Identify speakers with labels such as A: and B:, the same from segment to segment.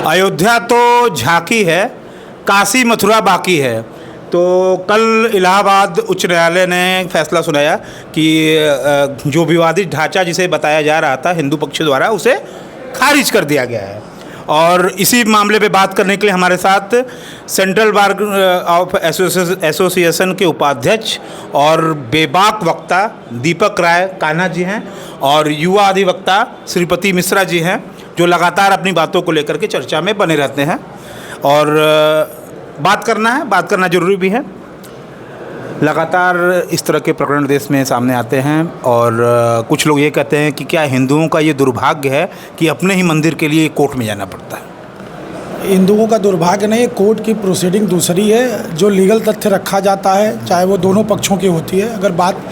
A: अयोध्या तो झांकी है, काशी मथुरा बाकी है। तो कल इलाहाबाद उच्च न्यायालय ने फैसला सुनाया कि जो विवादित ढांचा जिसे बताया जा रहा था हिंदू पक्ष द्वारा, उसे खारिज कर दिया गया है। और इसी मामले पे बात करने के लिए हमारे साथ सेंट्रल बार ऑफ एसोसिएशन के उपाध्यक्ष और बेबाक वक्ता दीपक राय कान्हा जी हैं और युवा अधिवक्ता श्रीपति मिश्रा जी हैं, जो लगातार अपनी बातों को लेकर के चर्चा में बने रहते हैं। और बात करना जरूरी भी है। लगातार इस तरह के प्रकरण देश में सामने आते हैं और कुछ लोग ये कहते हैं कि क्या हिंदुओं का ये दुर्भाग्य है कि अपने ही मंदिर के लिए कोर्ट में जाना पड़ता है।
B: हिंदुओं का दुर्भाग्य नहीं, कोर्ट की प्रोसीडिंग दूसरी है। जो लीगल तथ्य रखा जाता है, चाहे वो दोनों पक्षों की होती है। अगर बात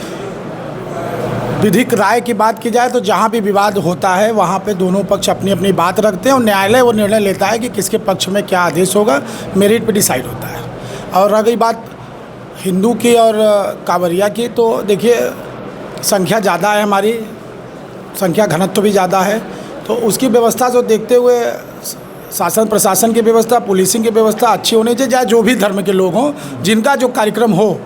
B: विधिक राय की बात की जाए तो जहाँ भी विवाद होता है वहाँ पे दोनों पक्ष अपनी अपनी बात रखते हैं और न्यायालय वो निर्णय लेता है कि किसके पक्ष में क्या आदेश होगा, मेरिट पे डिसाइड होता है। और रही बात हिंदू की और कांवरिया की, तो देखिए संख्या ज़्यादा है, हमारी संख्या घनत्व भी ज़्यादा है, तो उसकी व्यवस्था को देखते हुए शासन प्रशासन की व्यवस्था, पुलिसिंग की व्यवस्था अच्छी होनी चाहिए। चाहे जो भी धर्म के लोग हों, जिनका जो कार्यक्रम हो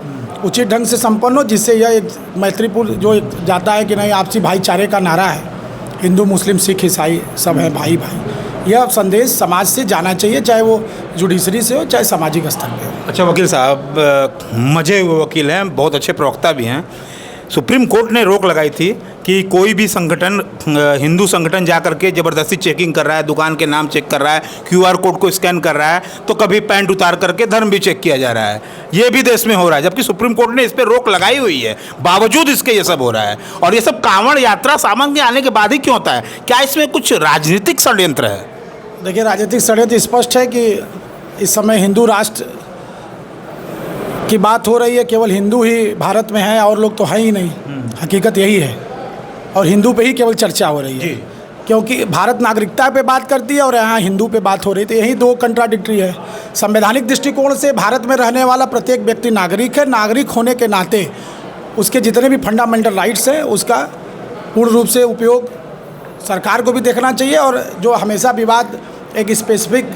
B: उचित ढंग से संपन्न हो, जिससे यह एक मैत्रीपूर्ण जो एक जाता है कि नहीं आपसी भाईचारे का नारा है, हिंदू मुस्लिम सिख ईसाई सब हैं भाई भाई, यह संदेश समाज से जाना चाहिए, चाहे वो जुडिशरी से हो चाहे सामाजिक स्तर पे हो।
A: अच्छा वकील साहब, मजे हुए वकील हैं, बहुत अच्छे प्रवक्ता भी हैं। सुप्रीम कोर्ट ने रोक लगाई थी कि कोई भी संगठन, हिंदू संगठन जा करके ज़बरदस्ती चेकिंग कर रहा है, दुकान के नाम चेक कर रहा है, QR कोड को स्कैन कर रहा है, तो कभी पैंट उतार करके धर्म भी चेक किया जा रहा है। ये भी देश में हो रहा है, जबकि सुप्रीम कोर्ट ने इस पर रोक लगाई हुई है, बावजूद इसके ये सब हो रहा है। और ये सब कांवड़ यात्रा सामग्री आने के बाद ही क्यों होता है? क्या इसमें कुछ राजनीतिक षड्यंत्र है?
B: देखिए, राजनीतिक षड्यंत्र स्पष्ट है कि इस समय हिंदू राष्ट्र की बात हो रही है। केवल हिंदू ही भारत में है और लोग तो हैं ही नहीं, हकीकत यही है। और हिंदू पे ही केवल चर्चा हो रही है, क्योंकि भारत नागरिकता पे बात करती है और यहाँ हिंदू पे बात हो रही थी। यही दो कंट्राडिक्टरी है। संवैधानिक दृष्टिकोण से भारत में रहने वाला प्रत्येक व्यक्ति नागरिक है। नागरिक होने के नाते उसके जितने भी फंडामेंटल राइट्स हैं उसका पूर्ण रूप से उपयोग सरकार को भी देखना चाहिए। और जो हमेशा विवाद एक स्पेसिफिक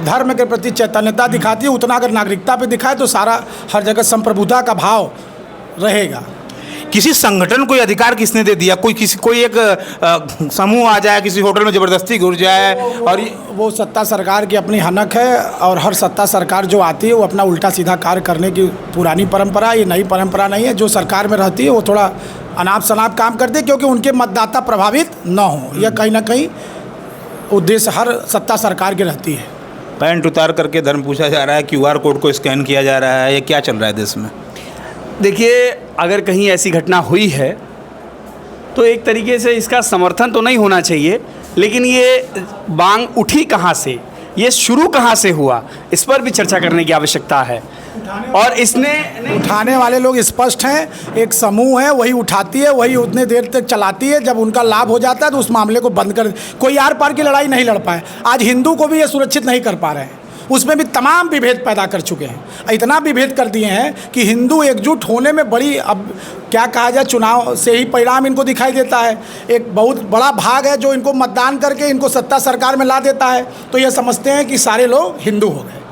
B: धर्म के प्रति चैतन्यता दिखाती है, उतना अगर नागरिकता पे दिखाए तो सारा हर जगह संप्रभुता का भाव रहेगा।
A: किसी संगठन को अधिकार किसने दे दिया? कोई एक समूह आ जाए, किसी होटल में ज़बरदस्ती घुस जाए, और
B: वो सत्ता सरकार की अपनी हनक है। और हर सत्ता सरकार जो आती है वो अपना उल्टा सीधा कार्य करने की पुरानी परंपरा, ये नई परंपरा नहीं है। जो सरकार में रहती है वो थोड़ा अनाप शनाप काम करती है, क्योंकि उनके मतदाता प्रभावित न हो, यह कहीं ना कहीं उद्देश्य हर सत्ता सरकार की रहती है।
A: पैंट उतार करके धर्म पूछा जा रहा है, QR कोड को स्कैन किया जा रहा है, ये क्या चल रहा है देश में?
C: देखिए, अगर कहीं ऐसी घटना हुई है तो एक तरीके से इसका समर्थन तो नहीं होना चाहिए, लेकिन ये मांग उठी कहाँ से, ये शुरू कहाँ से हुआ, इस पर भी चर्चा करने की आवश्यकता है। और इसने
B: उठाने वाले लोग स्पष्ट हैं, एक समूह है, वही उठाती है, वही उतने देर तक चलाती है। जब उनका लाभ हो जाता है तो उस मामले को बंद कर, कोई आर पार की लड़ाई नहीं लड़ पाए। आज हिंदू को भी ये सुरक्षित नहीं कर पा रहे हैं, उसमें भी तमाम विभेद पैदा कर चुके हैं। इतना विभेद कर दिए हैं कि हिंदू एकजुट होने में बड़ी, अब क्या कहा जाए, चुनाव से ही परिणाम इनको दिखाई देता है। एक बहुत बड़ा भाग है जो इनको मतदान करके इनको सत्ता सरकार में ला देता है, तो ये समझते हैं कि सारे लोग हिंदू हो गए।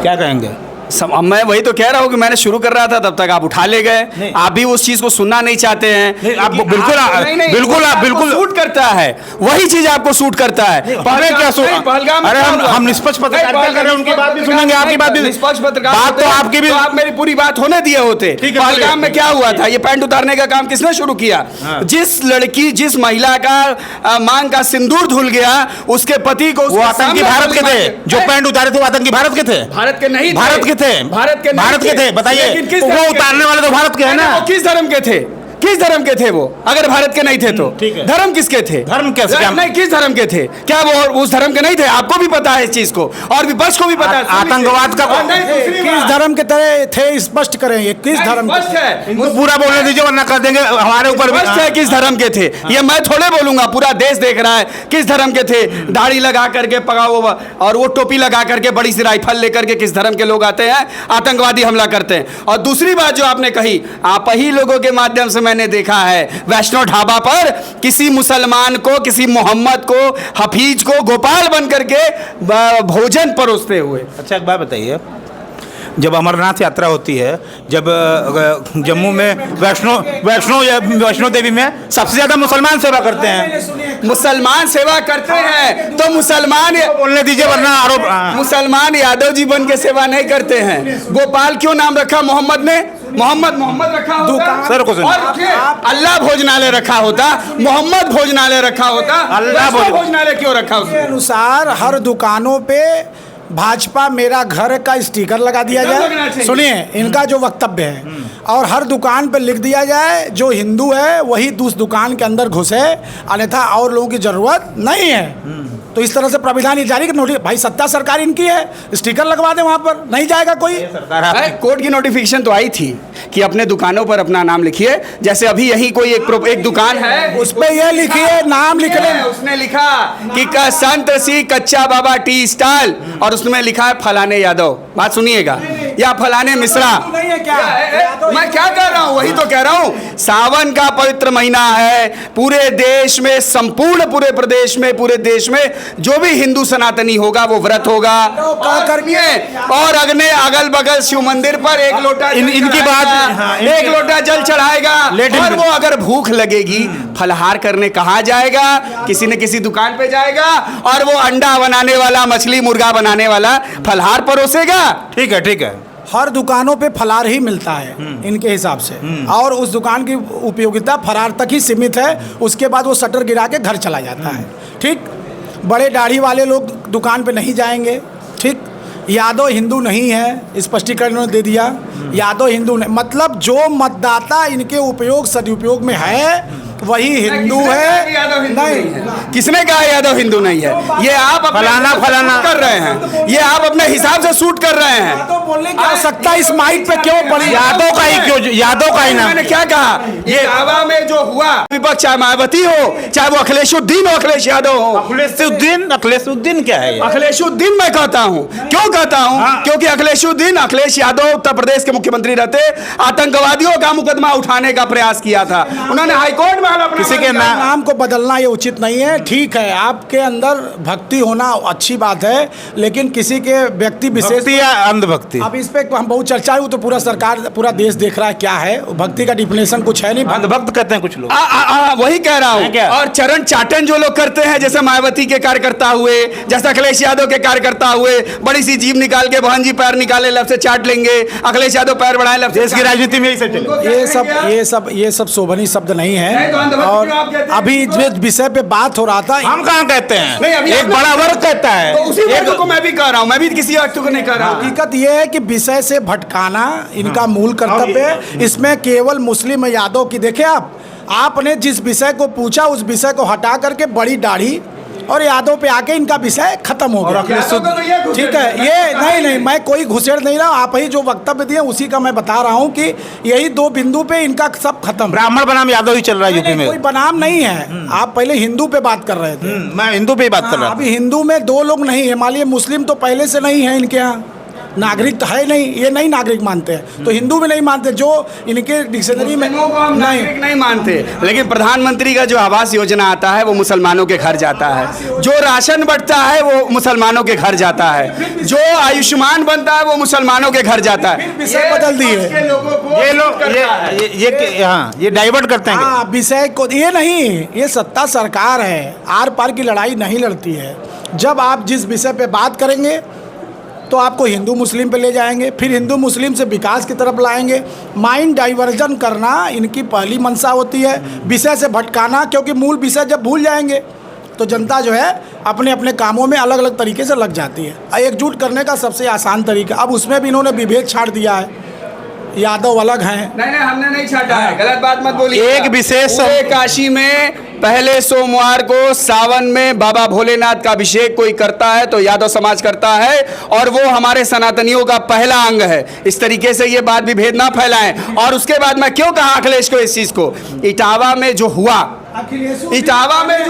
A: क्या कहेंगे?
C: मैं वही तो कह रहा हूँ कि मैंने शुरू कर रहा था, तब तक आप उठा ले गए। आप भी उस चीज को सुनना नहीं चाहते हैं।
A: आप बिल्कुल
C: सूट करता है, वही चीज आपको सूट करता है।
A: क्या सूट? अरे हम निष्पक्ष पत्रकारिता कर रहे हैं, उनकी बात भी सुनेंगे, आपकी बात भी।
C: निष्पक्ष पत्रकार
A: बात तो आपकी भी,
C: आप मेरी पूरी बात होने दिए होते। पहलगाम में क्या हुआ था? ये पैंट उतारने का काम किसने शुरू किया? जिस लड़की, जिस महिला का मांग का सिंदूर धुल गया, उसके पति को,
A: वो आतंकी भारत के थे। जो पैंट उतारे थे वो आतंकी भारत के थे?
C: भारत के नहीं,
A: भारत के थे। भारत के थे, बताइए। वो उतारने वाले तो भारत के हैं ना?
C: किस धर्म के थे? किस धर्म के थे वो? अगर भारत के नहीं थे तो धर्म किसके थे?
A: धर्म कैसे?
C: नहीं, किस धर्म के थे? क्या वो उस धर्म के नहीं थे? आपको भी पता है इस चीज को, और विपक्ष को भी पता है।
A: आतंकवाद का
B: किस धर्म के तरह थे, स्पष्ट करें, ये किस धर्म
C: है?
A: पूरा बोलने दीजिए वरना कर देंगे हमारे ऊपर।
C: है किस धर्म के थे ये मैं थोड़े बोलूंगा, पूरा देश देख रहा है किस धर्म के थे। दाढ़ी लगा करके पगाओ और वो टोपी लगा करके बड़ी सी राइफल लेकर के किस धर्म के लोग आते हैं, आतंकवादी हमला करते हैं। और दूसरी बात जो आपने कही, आप ही लोगों के माध्यम से मैंने देखा है वैष्णो ढाबा पर किसी मुसलमान को, किसी मोहम्मद को, हफीज को गोपाल बन करके भोजन परोसते हुए।
A: अच्छा एक बात बताइए, जब अमरनाथ यात्रा होती है, जब जम्मू में वैष्णो देवी में सबसे ज़्यादा मुसलमान सेवा करते हैं।
C: मुसलमान सेवा करते हैं तो मुसलमान
A: बोलने दीजिए वरना आरोप।
C: मुसलमान यादव जी बन के सेवा नहीं करते हैं। गोपाल क्यों नाम रखा मोहम्मद ने? मोहम्मद रखा होता
A: सर को सुनिए।
C: और अल्लाह भोजनालय रखा होता, मोहम्मद भोजनालय रखा होता,
A: अल्लाह
C: भोजनालय क्यों रखा
B: के
C: उसने?
B: अनुसार हर दुकानों पे भाजपा मेरा घर का स्टिकर लगा दिया
C: लगना
B: जाए।
C: चाहिए।
B: सुनिए इनका जो वक्तव्य है, और हर दुकान पे लिख दिया जाए जो हिंदू है वही उस दुकान के अंदर घुसे, अन्यथा और लोगों की जरूरत नहीं है। तो इस तरह से प्राविधान जारी कर नोटिस, भाई सत्ता सरकार इनकी है, स्टिकर लगवा दें वहाँ पर, नहीं जाएगा कोई।
C: कोर्ट की नोटिफिकेशन तो आई थी कि अपने दुकानों पर अपना नाम लिखिए। जैसे अभी यही कोई एक दुकान है,
B: उस पे ये लिखिए, नाम लिख लें।
C: उसने लिखा कि संत सी कच्चा बाबा टी स्टॉल, और उसमें लिखा है फलाने यादव। बात सुनिएगा, या फलाने मिश्रा।
B: नहीं है क्या?
C: मैं क्या कह रहा हूँ, वही तो कह रहा हूँ। सावन का पवित्र महीना है, पूरे देश में, संपूर्ण पूरे प्रदेश में, पूरे देश में जो भी हिंदू सनातनी होगा वो व्रत होगा और अगल बगल शिव मंदिर पर एक लोटा
A: इनकी बात, हाँ,
C: एक लोटा जल चढ़ाएगा। और वो अगर भूख लगेगी फलहार करने कहाँ जाएगा? किसी न किसी दुकान पे जाएगा और वो अंडा बनाने वाला, मछली मुर्गा बनाने वाला फलहार परोसेगा।
A: ठीक है, ठीक है।
B: हर दुकानों पे फलार ही मिलता है इनके हिसाब से, और उस दुकान की उपयोगिता फरार तक ही सीमित है। उसके बाद वो शटर गिरा के घर चला जाता है। ठीक, बड़े दाढ़ी वाले लोग दुकान पे नहीं जाएंगे। ठीक, यादव हिंदू नहीं है, स्पष्टीकरण उन्होंने दे दिया। यादव हिंदू नहीं, मतलब जो मतदाता इनके उपयोग सदुपयोग में है वही हिंदू है। नहीं,
C: किसने कहा यादव हिंदू नहीं है? ये आप फलाना कर रहे हैं, ये आप अपने हिसाब से शूट कर रहे हैं।
B: तो बोलने की आवश्यकता इस माइक पे क्यों पड़ी?
A: यादव का ही क्यों, यादव का ही नाम।
C: मैंने क्या कहा? ये दावा में जो हुआ, विपक्ष चाहे मायावती हो, चाहे वो अखिलेशुद्दीन हो, अखिलेश यादव हो।
A: अखिलेशुद्दीन क्या है?
C: अखिलेशुद्दीन मैं कहता हूँ, क्यों कहता हूँ? क्योंकि अखिलेश यादव उत्तर प्रदेश के मुख्यमंत्री रहते, आतंकवादियों का मुकदमा उठाने का प्रयास किया था। उन्होंने हाईकोर्ट में
B: किसी के नाम को बदलना ये उचित नहीं है। ठीक है, आपके अंदर भक्ति होना अच्छी बात है, लेकिन किसी के व्यक्ति विशेष
A: या अंधभक्ति,
B: अब इस पे हम बहुत चर्चा हुई तो पूरा सरकार, पूरा देश देख रहा है क्या है भक्ति का डिफिनेशन। कुछ है नहीं,
A: अंधभक्त कहते हैं कुछ लोग।
C: वही कह रहा हूँ। और चरण चाटन जो लोग करते हैं, जैसे मायावती के कार्यकर्ता हुए, जैसे अखिलेश यादव के कार्यकर्ता हुए, बड़ी सी जीभ निकाल के बहन जी पैर निकाले लब से चाट लेंगे, अखिलेश यादव पैर बढ़ाए लब से।
A: देश की राजनीति में यही सब चले।
B: ये सब शोभनीय शब्द नहीं है। और अभी जिस विषय पे बात हो रहा था,
A: हम कहाँ कहते हैं, एक बड़ा वर्ग कहता है।
C: तो उसी वर्ग को मैं भी कह रहा हूँ, मैं भी किसी वर्ग को नहीं कह रहा हूँ।
B: हकीकत ये है कि विषय से भटकाना इनका मूल कर्तव्य है। इसमें केवल मुस्लिम यादव की, देखिए आपने जिस विषय को पूछा उस विषय को हटा करके बड़ी दाढ़ी और यादव पे आके इनका विषय खत्म हो गया। ठीक है, ये नहीं, मैं कोई घुसेड़ नहीं रहा, आप ही जो वक्तव्य दिए उसी का मैं बता रहा हूँ कि यही दो बिंदु पे इनका सब खत्म।
A: ब्राह्मण बनाम यादव ही चल रहा है यूपी में।
B: कोई बनाम नहीं है। आप पहले हिंदू पे बात कर रहे थे,
A: मैं हिंदू पे ही बात कर रहा हूँ।
B: अभी हिंदू में दो लोग नहीं है, मान लीजिए मुस्लिम तो पहले से नहीं है इनके यहाँ, नागरिक तो है नहीं, ये नहीं नागरिक मानते हैं, तो हिंदू भी नहीं मानते, जो इनके डिक्शनरी में
C: नहीं मानते। लेकिन प्रधानमंत्री का जो आवास योजना आता है वो मुसलमानों के घर जाता है, जो राशन बंटता है वो मुसलमानों के घर जाता है, जो आयुष्मान बनता है वो मुसलमानों के घर जाता है।
B: विषय बदल दिए
A: ये लोग, ये डाइवर्ट करते हैं।
B: हाँ, विषय को ये नहीं, ये सत्ता सरकार है, आर पार की लड़ाई नहीं लड़ती है। जब आप जिस विषय पे बात करेंगे तो आपको हिंदू मुस्लिम पे ले जाएंगे, फिर हिंदू मुस्लिम से विकास की तरफ लाएंगे। माइंड डाइवर्जन करना इनकी पहली मंशा होती है, विषय से भटकाना, क्योंकि मूल विषय जब भूल जाएंगे तो जनता जो है अपने अपने कामों में अलग अलग तरीके से लग जाती है। एकजुट करने का सबसे आसान तरीका, अब उसमें भी इन्होंने विभेद छाड़ दिया है, यादव अलग हैं।
C: नहीं, हमने नहीं छाटा है, गलत बात मत बोलिए।
A: एक विशेष
C: काशी में पहले सोमवार को सावन में बाबा भोलेनाथ का अभिषेक कोई करता है तो यादव समाज करता है, और वो हमारे सनातनियों का पहला अंग है। इस तरीके से ये बात भी भेद ना फैलाएं। और उसके बाद मैं क्यों कहा अखिलेश को इस चीज को, इटावा में जो हुआ, इटावा में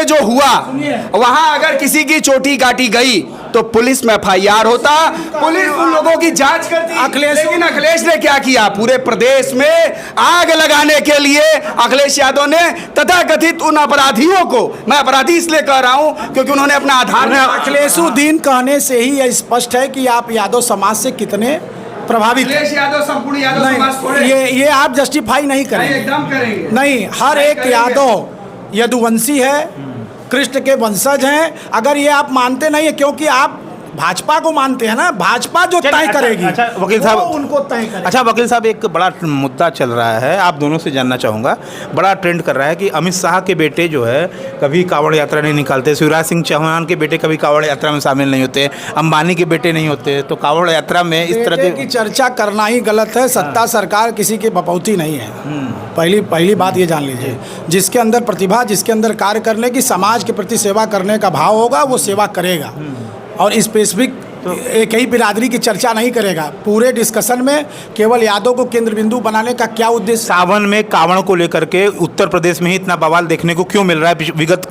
C: जो हुआ, वहां अगर किसी की चोटी काटी गई तो पुलिस में FIR होता, पुलिस उन लोगों की जांच करती। लेकिन अखिलेश ने क्या किया? पूरे प्रदेश में आग लगाने के लिए अखिलेश यादव ने तथाकथित उन अपराधियों को, मैं अपराधी इसलिए कह रहा हूं क्योंकि उन्होंने अपना आधार
B: अखिलेशुद्दीन कहने से ही यह स्पष्ट है कि आप यादव समाज से कितने प्रभावित हैं।
C: अखिलेश यादव संपूर्ण यादव समाज छोड़े,
B: ये आप जस्टिफाई नहीं करेंगे।
C: एकदम करेंगे।
B: नहीं, हर एक यादव यदुवंशी है, कृष्ण के वंशज हैं। अगर ये आप मानते नहीं है, क्योंकि आप भाजपा को मानते हैं ना, भाजपा जो तय करेगी।
A: अच्छा वकील साहब,
B: वो उनको तय करेगी।
A: अच्छा वकील साहब, एक बड़ा मुद्दा चल रहा है, आप दोनों से जानना चाहूँगा। बड़ा ट्रेंड कर रहा है कि अमित शाह के बेटे जो है कभी कांवड़ यात्रा नहीं निकालते, शिवराज सिंह चौहान के बेटे कभी कांवड़ यात्रा में शामिल नहीं होते, अंबानी के बेटे नहीं होते, तो कांवड़ यात्रा में इस तरह
B: की चर्चा करना ही गलत है। सत्ता सरकार किसी की बपौती नहीं है। पहली बात ये जान लीजिए, जिसके अंदर प्रतिभा, जिसके अंदर कार्य करने की, समाज के प्रति सेवा करने का भाव होगा, वो सेवा करेगा। और स्पेसिफिक एक ही बिरादरी की चर्चा नहीं करेगा। पूरे डिस्कशन में केवल यादव को केंद्र बिंदु बनाने का क्या उद्देश्य?
A: सावन में कांवड़ को लेकर के उत्तर प्रदेश में ही इतना बवाल देखने को क्यों मिल रहा है विगत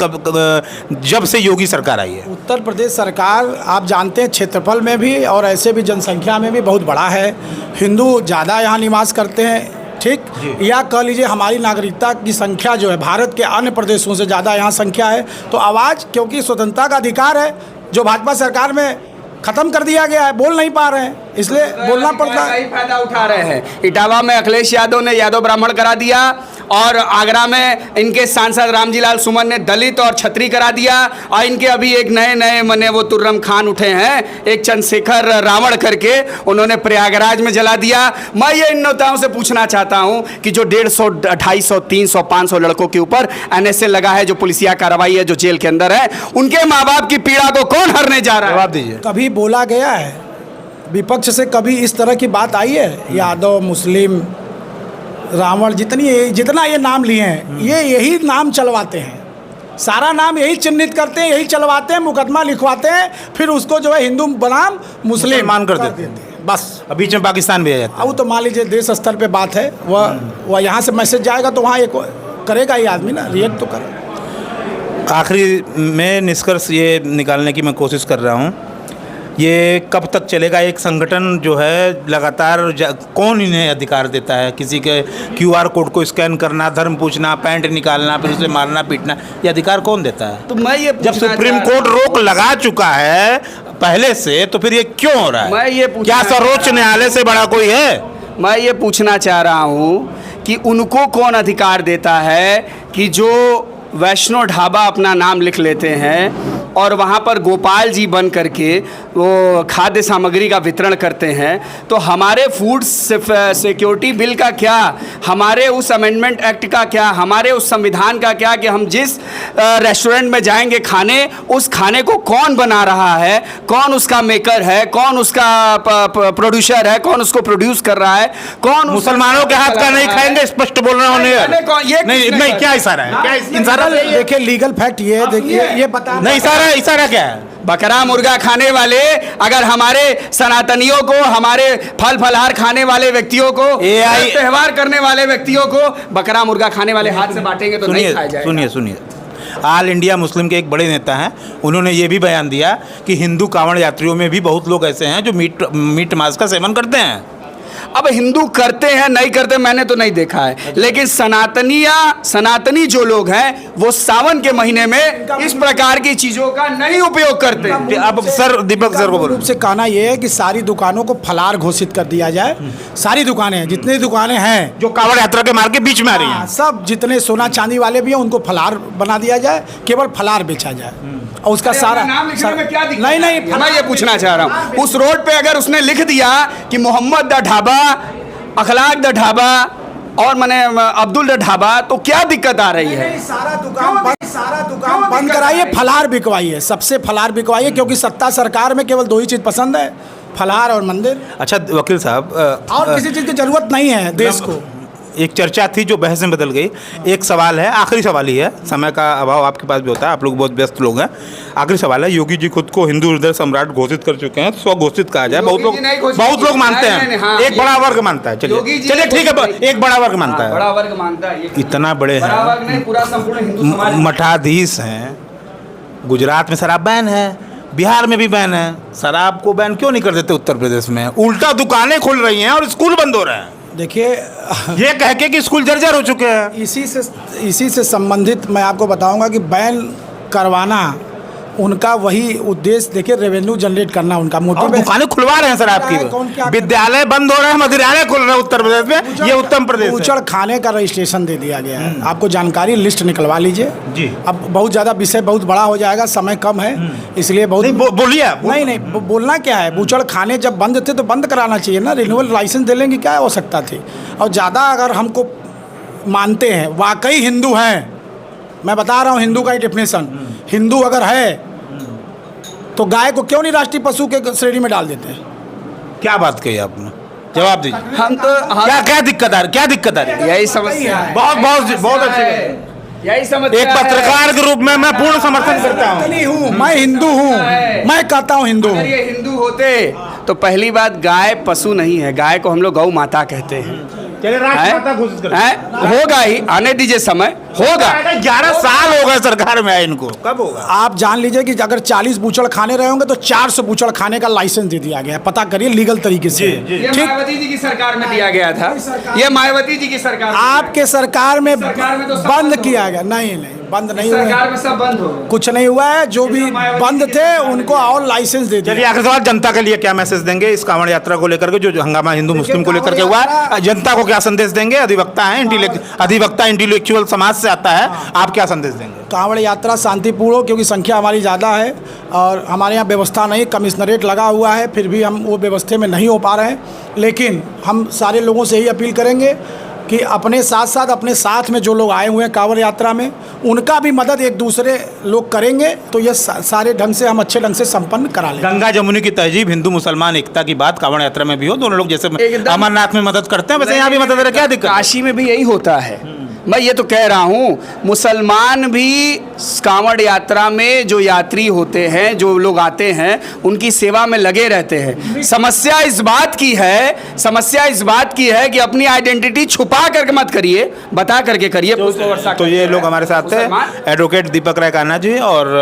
A: जब से योगी सरकार आई है?
B: उत्तर प्रदेश सरकार, आप जानते हैं, क्षेत्रफल में भी और ऐसे भी जनसंख्या में भी बहुत बड़ा है। हिंदू ज़्यादा यहाँ निवास करते हैं, ठीक, या कह लीजिए हमारी नागरिकता की संख्या जो है भारत के अन्य प्रदेशों से ज़्यादा यहाँ संख्या है। तो आवाज़, क्योंकि स्वतंत्रता का अधिकार है जो भाजपा सरकार में खत्म कर दिया गया है, बोल नहीं पा रहे हैं, इसलिए बोलना पड़ता है।
C: फायदा उठा रहे हैं। इटावा में अखिलेश यादव ने यादव ब्राह्मण करा दिया, और आगरा में इनके सांसद रामजीलाल सुमन ने दलित और छत्री करा दिया, और इनके अभी एक नए मने वो तुर्रम खान उठे हैं, एक चंद्रशेखर रावण करके, उन्होंने प्रयागराज में जला दिया। मैं ये इन नेताओं से पूछना चाहता हूं कि जो 150, 250, 300, 500 लड़कों के ऊपर NSA लगा है, जो पुलिसिया कार्रवाई है, जो जेल के अंदर है, उनके माँ बाप की पीड़ा को कौन हरने जा रहा है?
A: जवाब दीजिए।
B: कभी बोला गया है विपक्ष से, कभी इस तरह की बात आई है? यादव, मुस्लिम, रावण, जितना ये नाम लिए हैं, ये यही नाम चलवाते हैं, सारा नाम यही चिन्हित करते हैं, यही चलवाते हैं, मुकदमा लिखवाते हैं, फिर उसको जो है हिंदू बनाम मुस्लिम
A: मान कर देते हैं,
B: बस।
A: बीच में पाकिस्तान भी आ जाता है।
B: अब तो मान लीजिए देश स्तर पे बात है, वह यहाँ से मैसेज जाएगा तो वहाँ एक करेगा ये आदमी ना, रिएक्ट तो करे।
A: आखिरी में निष्कर्ष ये निकालने की मैं कोशिश कर रहा हूँ, ये कब तक चलेगा? एक संगठन जो है लगातार कौन इन्हें अधिकार देता है? किसी के QR कोड को स्कैन करना, धर्म पूछना, पैंट निकालना, फिर उसे मारना पीटना, ये अधिकार कौन देता है?
C: तो मैं ये
A: जब सुप्रीम कोर्ट रोक लगा चुका है पहले से, तो फिर ये क्यों हो रहा है?
C: मैं ये
A: क्या सर्वोच्च न्यायालय से बड़ा कोई है?
C: मैं ये पूछना चाह रहा हूँ कि उनको कौन अधिकार देता है कि जो वैष्णो ढाबा अपना नाम लिख लेते हैं और वहाँ पर गोपाल जी बन करके वो खाद्य सामग्री का वितरण करते हैं, तो हमारे फूड सिक्योरिटी बिल का क्या, हमारे उस अमेंडमेंट एक्ट का क्या, हमारे उस संविधान का क्या कि हम जिस रेस्टोरेंट में जाएंगे खाने, उस खाने को कौन बना रहा है, कौन उसका मेकर है, कौन उसका प्रोड्यूसर है, कौन उसको प्रोड्यूस कर रहा है, कौन
A: मुसलमानों के हाथ का नहीं खाएंगे, स्पष्ट बोल रहे होने। नहीं, क्या इशारा है? क्या इशारा?
B: देखिए लीगल फैक्ट ये है, देखिए ये बता
A: नहीं, इशारा क्या है?
C: बकरा मुर्गा खाने वाले अगर हमारे सनातनियों को, हमारे फल फलहार खाने वाले व्यक्तियों को, त्योहार करने वाले व्यक्तियों को बकरा मुर्गा खाने वाले हाथ से बांटेंगे तो नहीं खाया जाएगा।
A: सुनिए, ऑल इंडिया मुस्लिम के एक बड़े नेता हैं, उन्होंने ये भी बयान दिया कि हिंदू कांवड़ यात्रियों में भी बहुत लोग ऐसे हैं जो मीट मांस का सेवन करते हैं।
C: अब हिंदू करते हैं नहीं करते मैंने तो नहीं देखा है, लेकिन सनातनी जो लोग हैं वो सावन के महीने में इस प्रकार की चीजों का नहीं उपयोग करते।
A: अब सर दीपक सर को
B: रूप से कहना यह है कि सारी दुकानों को फलार घोषित कर दिया जाए। सारी दुकानें, जितनी दुकानें हैं
A: जो कांवड़ यात्रा के मार्ग के बीच में आ रही हैं,
B: सब जितने सोना चांदी वाले भी हैं उनको फलार बना दिया जाए, केवल फलार बेचा जाए। और उसका सारा
C: नाम लिखने में क्या दिक्कत?
B: नहीं,
C: मैं ये पूछना चाह रहा हूँ, उस रोड पे अगर उसने लिख दिया कि Mohammad the dhaba, Akhlaq the dhaba और मैंने अब्दुल द ढाबा, तो क्या दिक्कत आ रही है?
B: सारा दुकान बंद कराइए, फलार बिकवाइए, सबसे फलार बिकवाइए, क्योंकि सत्ता सरकार में केवल दो ही चीज पसंद है, फलार और मंदिर।
A: अच्छा वकील साहब,
B: और किसी चीज की जरूरत नहीं है देश को।
A: एक चर्चा थी जो बहस में बदल गई। एक सवाल है, आखिरी सवाल ही है, समय का अभाव आपके पास भी होता है, आप लोग बहुत व्यस्त लोग हैं। आखिरी सवाल है, योगी जी खुद को हिंदू हृदय सम्राट घोषित कर चुके हैं, स्वघोषित कहा जाए, बहुत लोग मानते हैं, एक बड़ा वर्ग मानता है। चलिए ठीक है, एक बड़ा वर्ग मानता है,
C: बड़ा वर्ग मानता है।
A: इतना बड़े हैं,
C: पूरा संपूर्ण हिंदू समाज
A: मठाधीश हैं, गुजरात में शराब बैन है, बिहार में भी बैन है, शराब को बैन क्यों नहीं कर देते उत्तर प्रदेश में? उल्टा दुकानें खुल रही हैं और स्कूल बंद हो रहे हैं,
B: देखिए
A: ये कह के कि स्कूल जर्जर हो चुके हैं।
B: इसी से संबंधित मैं आपको बताऊंगा कि बैन करवाना उनका वही उद्देश्य, देखिए रेवेन्यू जनरेट करना उनका
A: और
B: मोटिव है।
A: दुकानें खुलवा रहे हैं सर आपकी,
B: कौन क्या
A: विद्यालय बंद हो रहे हैं, मदिरालय खुल रहे हैं उत्तर प्रदेश में, ये उत्तर प्रदेश है।
B: ऊचड़ खाने का रजिस्ट्रेशन दे दिया गया है, आपको जानकारी लिस्ट निकलवा लीजिए
A: जी।
B: अब बहुत ज़्यादा विषय बहुत बड़ा हो जाएगा, समय कम है, इसलिए बहुत
A: बोलिए आप।
B: नहीं बोलना क्या है, बूचड़ खाने जब बंद थे तो बंद कराना चाहिए ना, रिन्यूअल लाइसेंस दे लेंगे, क्या आवश्यकता थी? और ज़्यादा अगर हमको मानते हैं वाकई हिंदू हैं, मैं बता रहा हूँ हिंदू का डेफिनेशन, हिंदू अगर है तो गाय को क्यों नहीं राष्ट्रीय पशु के श्रेणी में डाल देते हैं?
A: क्या बात कही आपने, जवाब दीजिए।
C: हम
A: क्या दिक्कत आ रही है?
C: यही समस्या है,
A: बहुत अच्छी।
C: यही समस्या
A: एक पत्रकार के रूप में मैं पूर्ण समर्थन करता हूँ।
B: नहीं हूँ, मैं हिंदू हूँ, मैं कहता हूँ हिंदू हूँ।
C: अगर ये हिंदू होते तो पहली बात, गाय पशु नहीं है, गाय को हम लोग गौ माता कहते हैं।
A: चलिए राष्ट्रमाता घोषित करें।
C: होगा ही, आने दीजिए समय, होगा।
A: 11 साल हो गए सरकार में आए इनको, कब होगा?
B: आप जान लीजिए कि अगर 40 बूचड़ खाने रहे होंगे तो 400 बूचड़ खाने का लाइसेंस दे दिया गया है, पता करिए लीगल तरीके से।
C: ये
B: ठीक,
C: मायावती जी की सरकार में दिया गया था, ये मायावती जी की सरकार में।
B: आपके सरकार में
C: सरकार में तो सब
B: बंद
C: बंद
B: किया गया, नहीं बंद नहीं हुआ है,
C: सरकार में सब बंद हो गए।
B: कुछ नहीं हुआ है, जो भी बंद थे उनको और लाइसेंस दे
A: चलिए
B: दिया।
A: आखिरी सवाल, जनता के लिए क्या मैसेज देंगे इस कांवड़ यात्रा को लेकर के, जो हंगामा हिंदू मुस्लिम को लेकर के हुआ है, जनता को क्या संदेश देंगे? अधिवक्ता हैं, अधिवक्ता इंटेलेक्चुअल समाज से आता है, आप क्या संदेश देंगे?
B: कांवड़ यात्रा शांतिपूर्ण हो, क्योंकि संख्या हमारी ज़्यादा है और हमारे यहाँ व्यवस्था नहीं, कमिश्नरेट लगा हुआ है, फिर भी हम वो व्यवस्था में नहीं हो पा रहे हैं। लेकिन हम सारे लोगों से यही अपील करेंगे कि अपने साथ में जो लोग आए हुए हैं कांवड़ यात्रा में, उनका भी मदद एक दूसरे लोग करेंगे तो ये सारे ढंग से हम अच्छे ढंग से संपन्न करा लेंगे।
A: गंगा जमुनी की तहजीब, हिंदू मुसलमान एकता की बात कांवड़ यात्रा में भी हो, दोनों लोग जैसे अमरनाथ में मदद करते हैं वैसे यहाँ भी मदद, क्या दिक्कत?
C: काशी में भी यही होता है। मैं ये तो कह रहा हूँ, मुसलमान भी कांवड़ यात्रा में जो यात्री होते हैं, जो लोग आते हैं, उनकी सेवा में लगे रहते हैं। समस्या इस बात की है कि अपनी आइडेंटिटी छुपा करके मत करिए, बता करके करिए।
A: तो ये लोग हमारे साथ थे, एडवोकेट दीपक राय कान्हा जी और